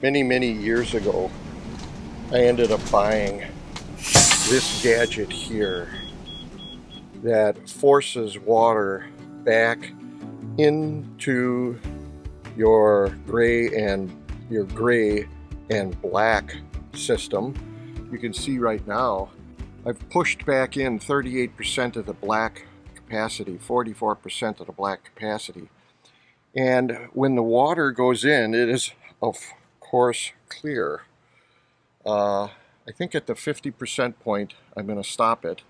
Many years ago, I ended up buying this gadget here that forces water back into your gray and black system. You can see right now I've pushed back in 38% of the black capacity, 44% of the black capacity. And when the water goes in, it is of course clear. I think at the 50% point I'm going to stop it,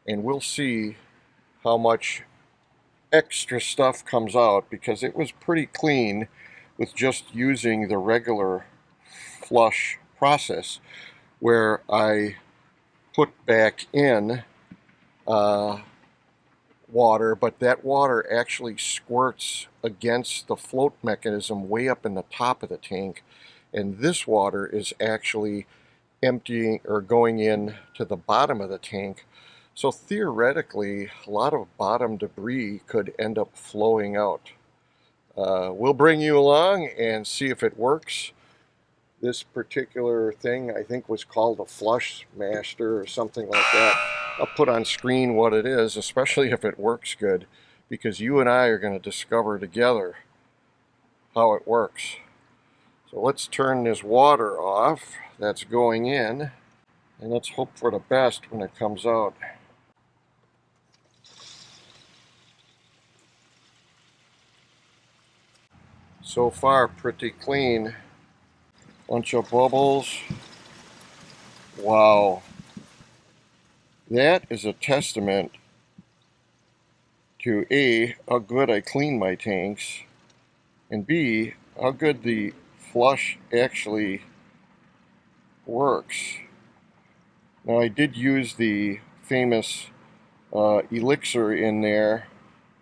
and we'll see how much extra stuff comes out, because it was pretty clean with just using the regular flush process, where I put back in water, but that water actually squirts against the float mechanism way up in the top of the tank, and this water is actually emptying or going in to the bottom of the tank. So theoretically, a lot of bottom debris could end up flowing out. We'll bring you along and see if it works. This particular thing, I think, was called a Flush Master or something like that. I'll put on screen what it is, especially if it works good, because you and I are going to discover together how it works. So let's turn this water off that's going in, and let's hope for the best when it comes out. So far, pretty clean. Bunch of bubbles. Wow. That is a testament to A, how good I clean my tanks, and B, how good the flush actually works. Now, I did use the famous elixir in there,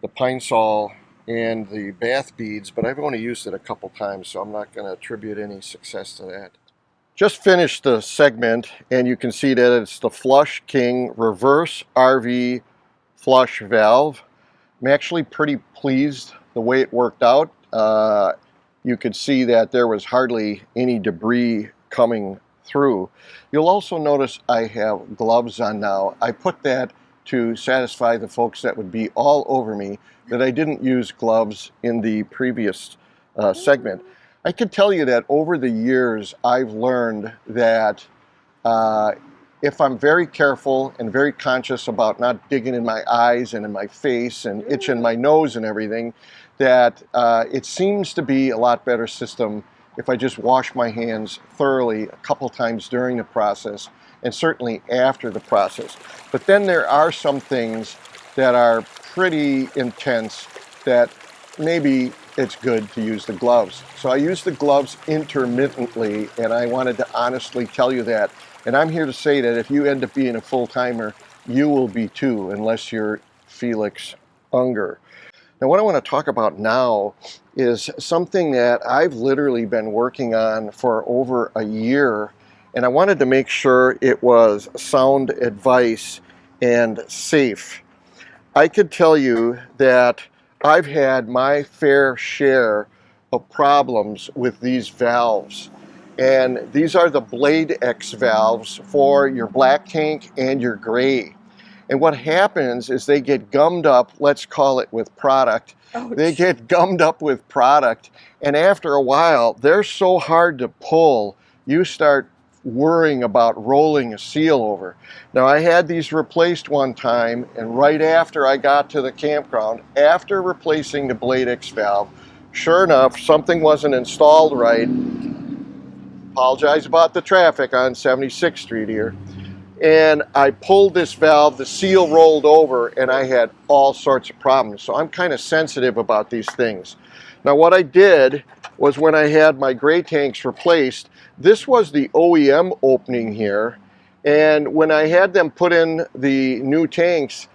the pine sol and the bath beads, but I've only used it a couple times, so I'm not going to attribute any success to that. Just finished the segment, and you can see that it's the Flush King reverse RV flush valve. I'm actually pretty pleased the way it worked out. You could see that there was hardly any debris coming through. You'll also notice I have gloves on now. I put that to satisfy the folks that would be all over me that I didn't use gloves in the previous segment. I can tell you that over the years I've learned that if I'm very careful and very conscious about not digging in my eyes and in my face and itching my nose and everything, that it seems to be a lot better system if I just wash my hands thoroughly a couple times during the process, and certainly after the process. But then there are some things that are pretty intense that maybe it's good to use the gloves. So I use the gloves intermittently, and I wanted to honestly tell you that. And I'm here to say that if you end up being a full-timer, you will be too, unless you're Felix Unger. Now, what I want to talk about now is something that I've literally been working on for over a year, and I wanted to make sure it was sound advice and safe. I could tell you that I've had my fair share of problems with these valves. And these are the Bladex valves for your black tank and your gray. And what happens is they get gummed up, let's call it with product. Ouch. They get gummed up with product, and after a while, they're so hard to pull, you start worrying about rolling a seal over. Now, I had these replaced one time, and right after I got to the campground, after replacing the Bladex valve, sure enough, something wasn't installed right. Apologize about the traffic on 76th Street here. And I pulled this valve, the seal rolled over, and I had all sorts of problems. So I'm kind of sensitive about these things. Now, what I did was, when I had my gray tanks replaced, this was the OEM opening here. And when I had them put in the new tanks,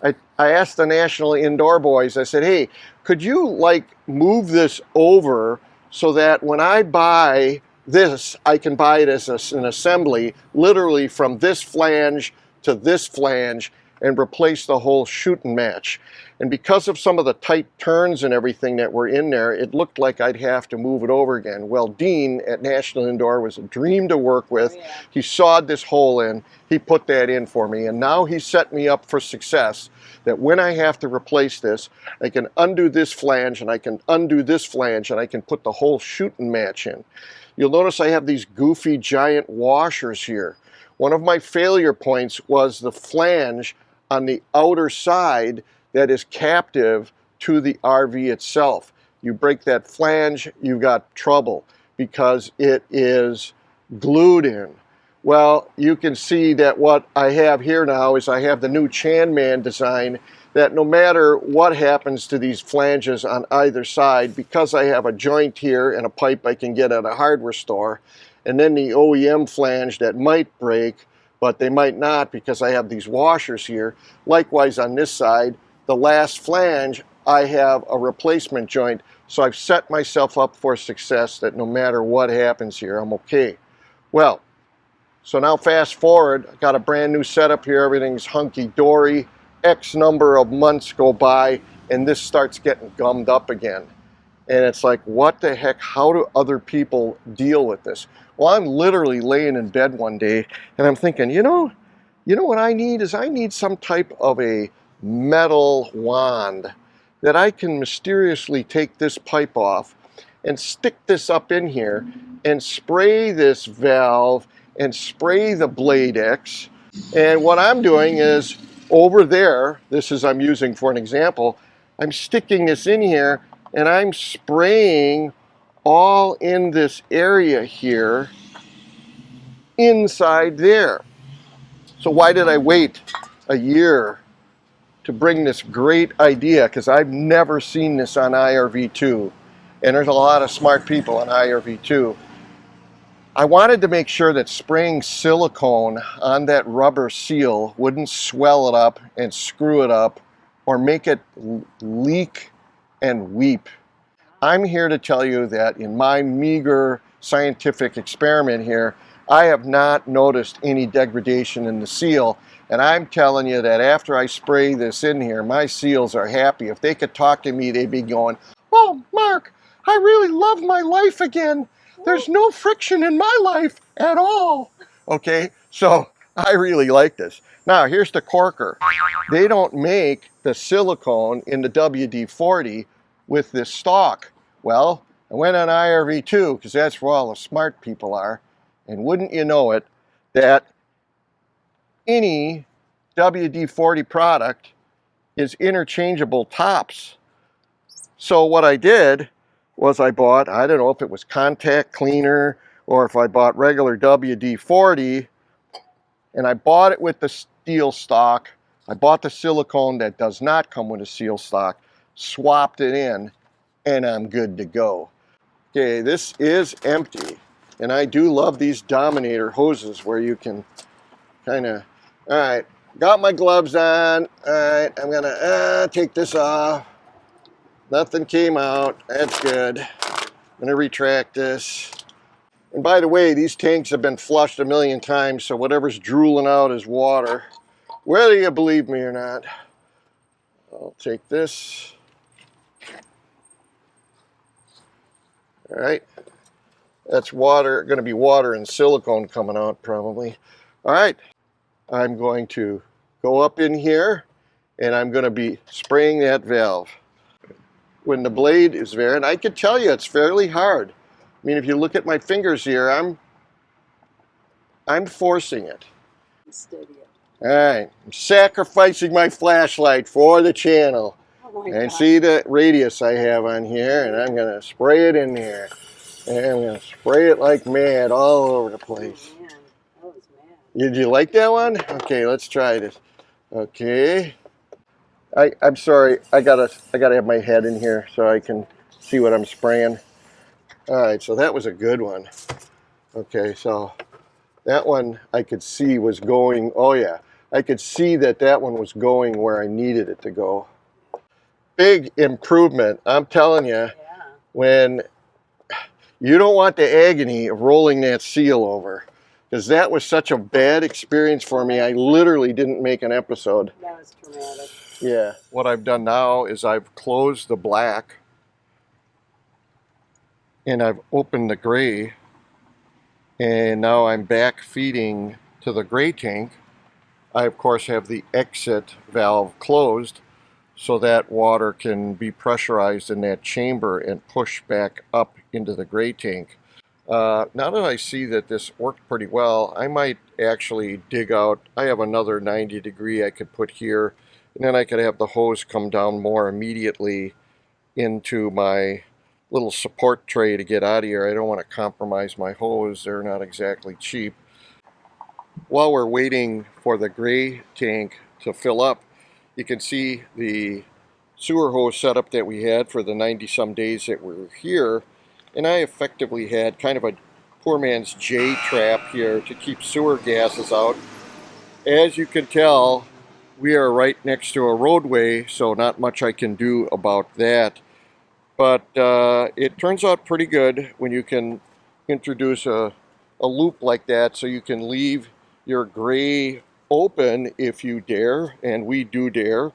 I asked the National Indoor boys, I said, hey, could you move this over so that when I buy this, I can buy it as an assembly, literally from this flange to this flange, and replace the whole shoot and match. And because of some of the tight turns and everything that were in there, it looked like I'd have to move it over again. Well, Dean at National Indoor was a dream to work with. He sawed this hole in, he put that in for me, and now he set me up for success, that when I have to replace this, I can undo this flange and I can undo this flange and I can put the whole shoot and match in. You'll notice I have these goofy giant washers here. One of my failure points was the flange on the outer side that is captive to the RV itself. You break that flange, you've got trouble because it is glued in. Well, you can see that what I have here now is I have the new Chanman design, that no matter what happens to these flanges on either side, because I have a joint here and a pipe I can get at a hardware store, and then the OEM flange that might break, but they might not because I have these washers here. Likewise on this side, the last flange, I have a replacement joint, so I've set myself up for success that no matter what happens here, I'm okay. Well, so now fast forward, I got a brand new setup here, everything's hunky-dory, X number of months go by, and this starts getting gummed up again. And it's like, what the heck, how do other people deal with this? Well, I'm literally laying in bed one day, and I'm thinking, you know what I need is I need some type of a metal wand that I can mysteriously take this pipe off and stick this up in here and spray this valve and spray the Bladex. And what I'm doing is over there, this is I'm using for an example, I'm sticking this in here and I'm spraying all in this area here inside there. So why did I wait a year to bring this great idea? Because I've never seen this on IRV2, and there's a lot of smart people on IRV2. I wanted to make sure that spraying silicone on that rubber seal wouldn't swell it up and screw it up or make it leak and weep. I'm here to tell you that in my meager scientific experiment here, I have not noticed any degradation in the seal, and I'm telling you that after I spray this in here, my seals are happy. If they could talk to me, they'd be going, "Oh, Mark, I really love my life again. There's no friction in my life at all." Okay, so I really like this. Now, here's the corker. They don't make the silicone in the WD-40 with this stock. Well, I went on IRV2 because that's where all the smart people are. And wouldn't you know it, that any WD-40 product is interchangeable tops. So what I did was I bought, I don't know if it was contact cleaner or if I bought regular WD-40, and I bought it with the steel stock. I bought the silicone that does not come with a steel stock, swapped it in, and I'm good to go. Okay, this is empty. And I do love these Dominator hoses where you can kind of, all right, got my gloves on. All right, I'm gonna take this off. Nothing came out, that's good. I'm gonna retract this. And by the way, these tanks have been flushed a million times, so whatever's drooling out is water. Whether you believe me or not. I'll take this. All right. That's water, going to be water and silicone coming out probably. All right, I'm going to go up in here and I'm going to be spraying that valve. When the blade is there, and I can tell you it's fairly hard. I mean, if you look at my fingers here, I'm forcing it. Steady. All right, I'm sacrificing my flashlight for the channel. Oh and God. See the radius I have on here, and I'm going to spray it in there. And I'm going to spray it like mad all over the place. Oh, man. That was mad. Did you like that one? Okay, let's try this. Okay. I'm sorry, I gotta have my head in here so I can see what I'm spraying. Alright, so that was a good one. Okay, so that one I could see was going, oh yeah, I could see that that one was going where I needed it to go. Big improvement, I'm telling you, Yeah. when you don't want the agony of rolling that seal over. because that was such a bad experience for me. I literally didn't make an episode. That was traumatic. Yeah. What I've done now is I've closed the black and I've opened the gray, and now I'm back feeding to the gray tank. I of course have the exit valve closed so that water can be pressurized in that chamber and push back up into the gray tank. Now that I see that this worked pretty well, I might actually dig out. I have another 90 degree I could put here, and then I could have the hose come down more immediately into my little support tray to get out of here. I don't want to compromise my hose. They're not exactly cheap. While we're waiting for the gray tank to fill up, you can see the sewer hose setup that we had for the 90 some days that we were here. And I effectively had kind of a poor man's J-trap here to keep sewer gases out. As you can tell, we are right next to a roadway, so not much I can do about that. But it turns out pretty good when you can introduce a loop like that, so you can leave your gray open if you dare, and we do dare,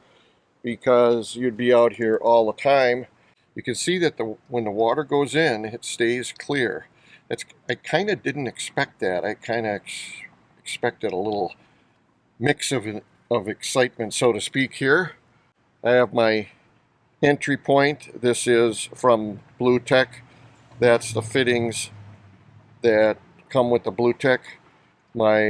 because you'd be out here all the time. You can see that when the water goes in, it stays clear. I kind of didn't expect that. I kind of expected a little mix of excitement, so to speak, here. I have my entry point. This is from BlueTech. That's the fittings that come with the BlueTech. My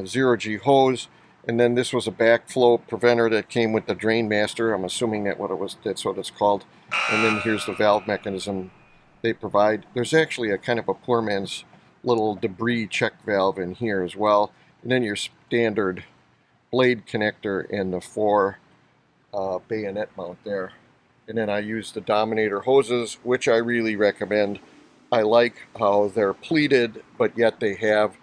0G hose, and then this was a backflow preventer that came with the Drain Master. I'm assuming that's what it's called. And then here's the valve mechanism they provide. There's actually a kind of a poor man's little debris check valve in here as well. And then your standard blade connector and the 4 bayonet mount there. And then I use the Dominator hoses, which I really recommend. I like how they're pleated, but yet they have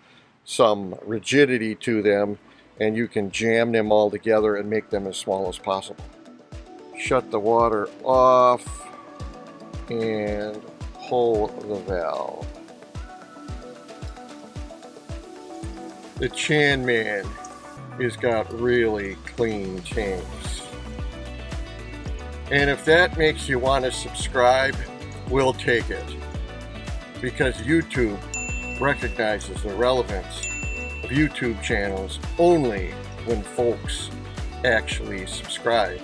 some rigidity to them, and you can jam them all together and make them as small as possible. Shut the water off and pull the valve. The Chan Man has got really clean tanks. And if that makes you want to subscribe, we'll take it. Because YouTube recognizes the relevance of YouTube channels only when folks actually subscribe.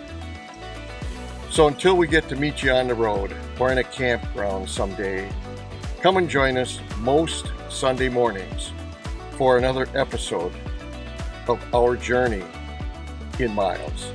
So until we get to meet you on the road or in a campground someday, come and join us most Sunday mornings for another episode of our journey in miles.